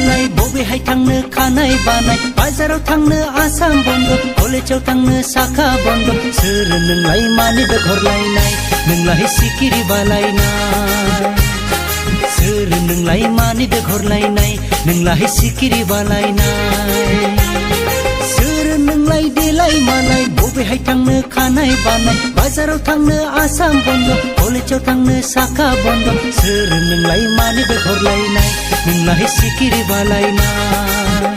मालाय बबेहाय थांनो खानाय बानाय बाजाराव थांनो आसाम बन्द कलेजाव थांनो साखा बन्द सोर नोंलाय मानिबो हरलायनाय नोंलाय सिखिरि बालायनाय सोर नोंलाय मानिबो हरलायनाय नोंलाय सिखिरि बालायनाय सोर नोंलाय देलाय मालाय बबेहाय थांनो खानाय बानाय बाजाराव थांनो आसाम बन्द कलेजाव थांनो साखा बन्द सोर नोंलाय मानिबो हरलायनाय नोंलाय सिखिरि बालायनाय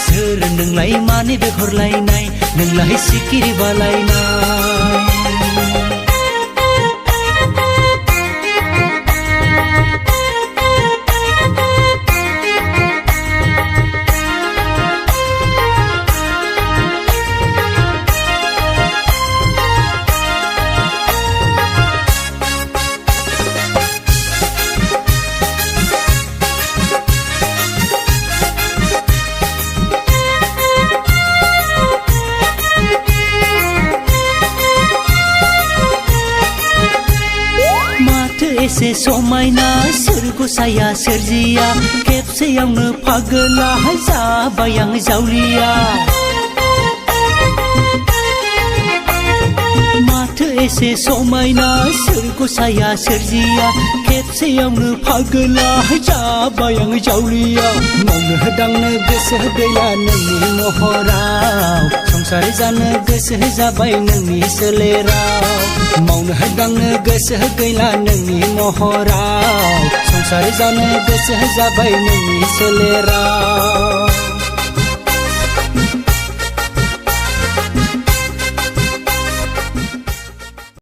सोर नोंलाय मानिबो हरलायनाय नोंलाय सिखिरि बालायनाय एसे समायना सोर गसाया सोरजिया खेबसेयावनो फागोलाहाय जाबाय आं जावलिया माथो एसे समायना सोर गसाया सोरजिया खेबसेयावनो फागोलाहाय जाबाय आं जावलिया मावनो दांनो गोसो गैला नोंनि महराव संसार जानो गोसो जाबाय नोंनि सोलेराव मावनो दांनो गोसो गैला नोंनि महराव संसार जानो गोसो जाबाय नोंनि सोलेराव